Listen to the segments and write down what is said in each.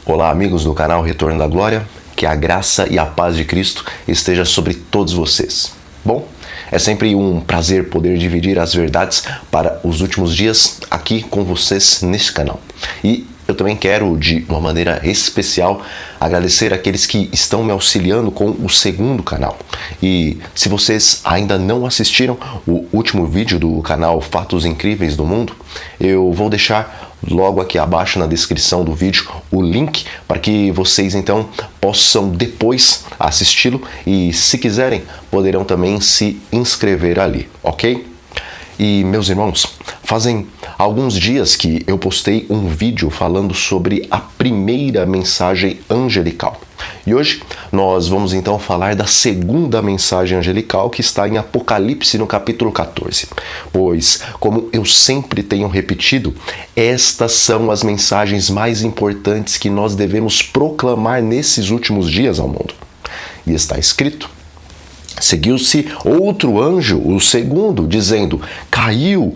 Olá, amigos do canal Retorno da Glória, que a graça e a paz de Cristo esteja sobre todos vocês. Bom, é sempre um prazer poder dividir as verdades para os últimos dias aqui com vocês neste canal. E eu também quero, de uma maneira especial, agradecer aqueles que estão me auxiliando com o segundo canal. E se vocês ainda não assistiram o último vídeo do canal Fatos Incríveis do Mundo, eu vou deixar logo aqui abaixo na descrição do vídeo o link para que vocês então possam depois assisti-lo e, se quiserem, poderão também se inscrever ali, ok? E, meus irmãos, fazem alguns dias que eu postei um vídeo falando sobre a primeira mensagem angelical. E hoje nós vamos então falar da segunda mensagem angelical, que está em Apocalipse no capítulo 14. Pois, como eu sempre tenho repetido, estas são as mensagens mais importantes que nós devemos proclamar nesses últimos dias ao mundo. E está escrito: seguiu-se outro anjo, o segundo, dizendo: caiu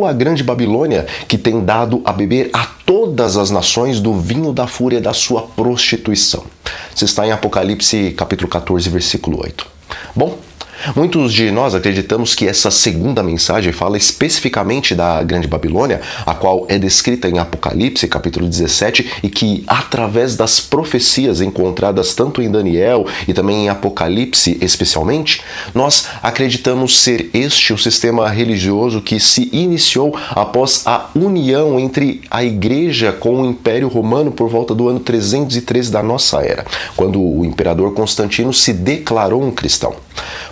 a grande Babilônia, que tem dado a beber a todas as nações do vinho da fúria da sua prostituição. Isso está em Apocalipse capítulo 14, versículo 8. Bom, muitos de nós acreditamos que essa segunda mensagem fala especificamente da Grande Babilônia, a qual é descrita em Apocalipse, capítulo 17, e que, através das profecias encontradas tanto em Daniel e também em Apocalipse especialmente, nós acreditamos ser este o sistema religioso que se iniciou após a união entre a Igreja com o Império Romano por volta do ano 313 da nossa era, quando o imperador Constantino se declarou um cristão.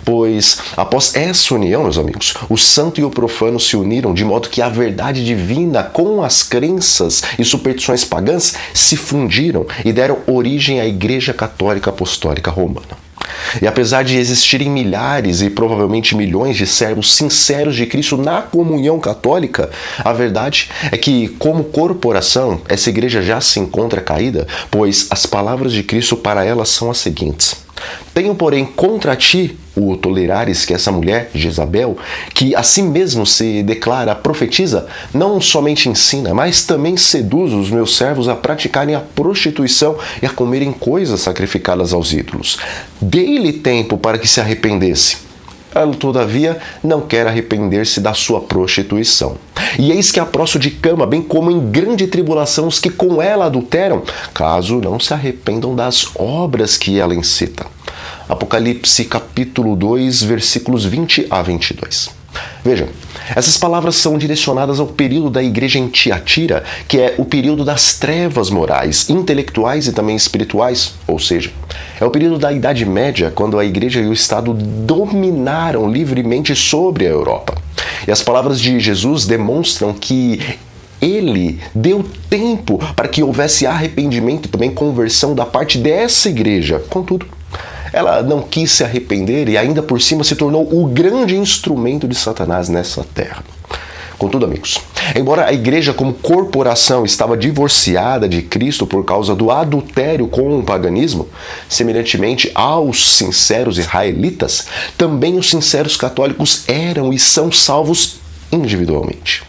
Pois, após essa união, meus amigos, o santo e o profano se uniram de modo que a verdade divina com as crenças e superstições pagãs se fundiram e deram origem à Igreja Católica Apostólica Romana. E apesar de existirem milhares e provavelmente milhões de servos sinceros de Cristo na comunhão católica, a verdade é que, como corporação, essa igreja já se encontra caída, pois as palavras de Cristo para ela são as seguintes: tenho, porém, contra ti o tolerares que essa mulher, Jezabel, que a si mesmo se declara profetiza, não somente ensina, mas também seduz os meus servos a praticarem a prostituição e a comerem coisas sacrificadas aos ídolos. Dei-lhe tempo para que se arrependesse. Ela, todavia, não quer arrepender-se da sua prostituição. E eis que aprosto de cama, bem como em grande tribulação, os que com ela adulteram, caso não se arrependam das obras que ela incita. Apocalipse capítulo 2, versículos 20 a 22. Veja, essas palavras são direcionadas ao período da igreja em Tiatira, que é o período das trevas morais, intelectuais e também espirituais, ou seja, é o período da Idade Média, quando a igreja e o Estado dominaram livremente sobre a Europa. E as palavras de Jesus demonstram que ele deu tempo para que houvesse arrependimento e também conversão da parte dessa igreja. Contudo, ela não quis se arrepender e ainda por cima se tornou o grande instrumento de Satanás nessa terra. Contudo, amigos, embora a igreja como corporação estava divorciada de Cristo por causa do adultério com o paganismo, semelhantemente aos sinceros israelitas, também os sinceros católicos eram e são salvos individualmente.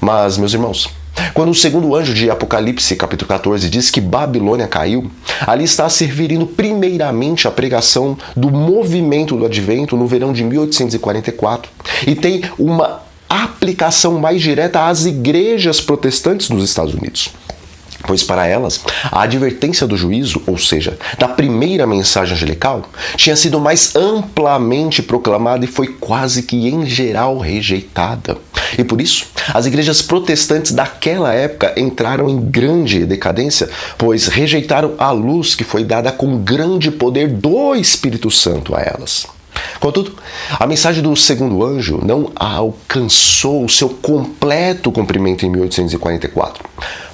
Mas, meus irmãos, quando o segundo anjo de Apocalipse, capítulo 14, diz que Babilônia caiu, ali está se referindo primeiramente à pregação do movimento do Advento no verão de 1844 e tem uma aplicação mais direta às igrejas protestantes nos Estados Unidos. Pois para elas, a advertência do juízo, ou seja, da primeira mensagem angelical, tinha sido mais amplamente proclamada e foi quase que em geral rejeitada. E por isso, as igrejas protestantes daquela época entraram em grande decadência, pois rejeitaram a luz que foi dada com grande poder do Espírito Santo a elas. Contudo, a mensagem do segundo anjo não alcançou o seu completo cumprimento em 1844,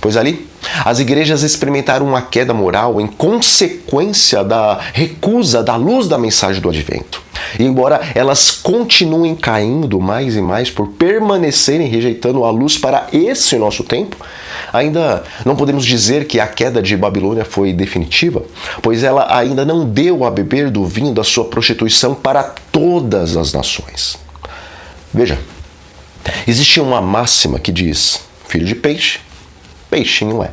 pois ali as igrejas experimentaram uma queda moral em consequência da recusa da luz da mensagem do Advento. E embora elas continuem caindo mais e mais por permanecerem rejeitando a luz para esse nosso tempo, ainda não podemos dizer que a queda de Babilônia foi definitiva, pois ela ainda não deu a beber do vinho da sua prostituição para todas as nações. Veja, existe uma máxima que diz: filho de peixe, peixinho é.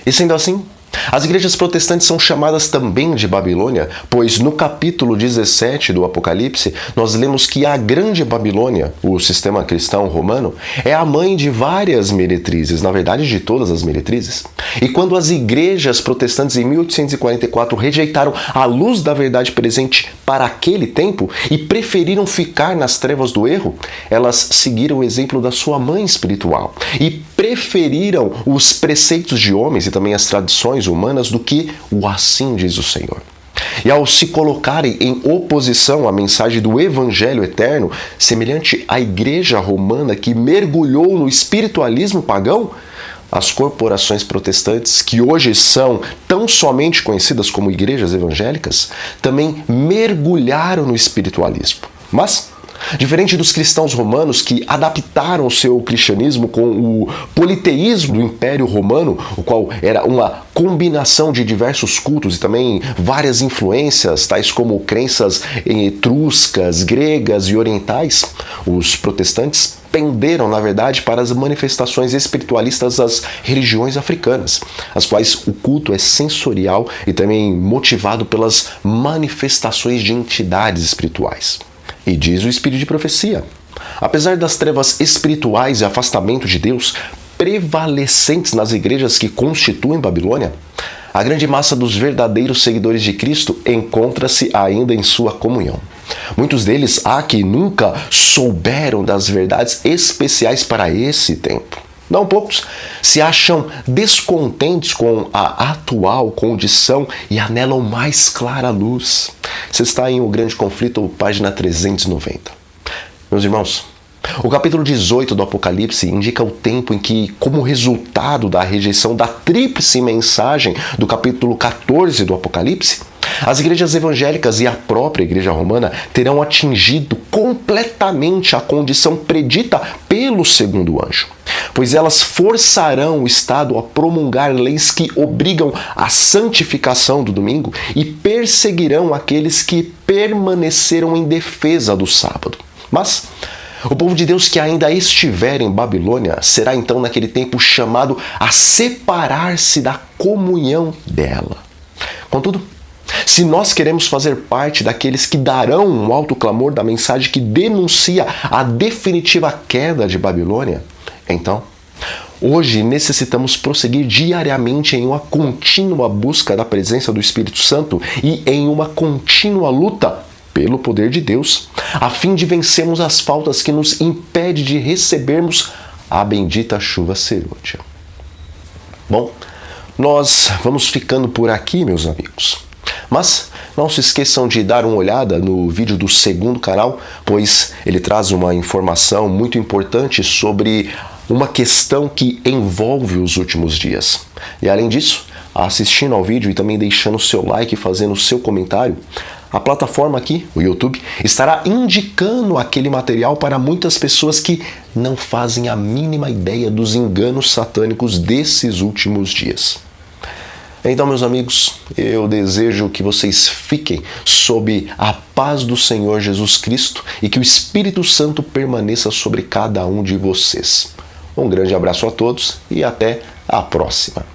E sendo assim, As igrejas protestantes são chamadas também de Babilônia, pois no capítulo 17 do Apocalipse, nós lemos que a Grande Babilônia, o sistema cristão romano, é a mãe de várias meretrizes, na verdade de todas as meretrizes. E quando as igrejas protestantes em 1844 rejeitaram a luz da verdade presente para aquele tempo e preferiram ficar nas trevas do erro, elas seguiram o exemplo da sua mãe espiritual e preferiram os preceitos de homens e também as tradições humanas do que o assim diz o Senhor. E ao se colocarem em oposição à mensagem do Evangelho eterno, semelhante à igreja romana que mergulhou no espiritualismo pagão, as corporações protestantes, que hoje são tão somente conhecidas como igrejas evangélicas, também mergulharam no espiritualismo. Mas, diferente dos cristãos romanos que adaptaram o seu cristianismo com o politeísmo do Império Romano, o qual era uma combinação de diversos cultos e também várias influências, tais como crenças etruscas, gregas e orientais, os protestantes penderam, na verdade, para as manifestações espiritualistas das religiões africanas, as quais o culto é sensorial e também motivado pelas manifestações de entidades espirituais. E diz o Espírito de Profecia: apesar das trevas espirituais e afastamento de Deus prevalecentes nas igrejas que constituem Babilônia, a grande massa dos verdadeiros seguidores de Cristo encontra-se ainda em sua comunhão. Muitos deles há que nunca souberam das verdades especiais para esse tempo. Não poucos se acham descontentes com a atual condição e anelam mais clara luz. Você está em O Grande Conflito, página 390. Meus irmãos, o capítulo 18 do Apocalipse indica o tempo em que, como resultado da rejeição da tríplice mensagem do capítulo 14 do Apocalipse, as igrejas evangélicas e a própria igreja romana terão atingido completamente a condição predita pelo segundo anjo, pois elas forçarão o Estado a promulgar leis que obrigam a santificação do domingo e perseguirão aqueles que permaneceram em defesa do sábado. Mas o povo de Deus que ainda estiver em Babilônia será então naquele tempo chamado a separar-se da comunhão dela. Contudo, se nós queremos fazer parte daqueles que darão um alto clamor da mensagem que denuncia a definitiva queda de Babilônia, então, hoje necessitamos prosseguir diariamente em uma contínua busca da presença do Espírito Santo e em uma contínua luta pelo poder de Deus, a fim de vencermos as faltas que nos impedem de recebermos a bendita chuva serôdia. Bom, nós vamos ficando por aqui, meus amigos. Mas não se esqueçam de dar uma olhada no vídeo do segundo canal, pois ele traz uma informação muito importante sobre uma questão que envolve os últimos dias. E além disso, assistindo ao vídeo e também deixando o seu like e fazendo o seu comentário, a plataforma aqui, o YouTube, estará indicando aquele material para muitas pessoas que não fazem a mínima ideia dos enganos satânicos desses últimos dias. Então, meus amigos, eu desejo que vocês fiquem sob a paz do Senhor Jesus Cristo e que o Espírito Santo permaneça sobre cada um de vocês. Um grande abraço a todos e até a próxima.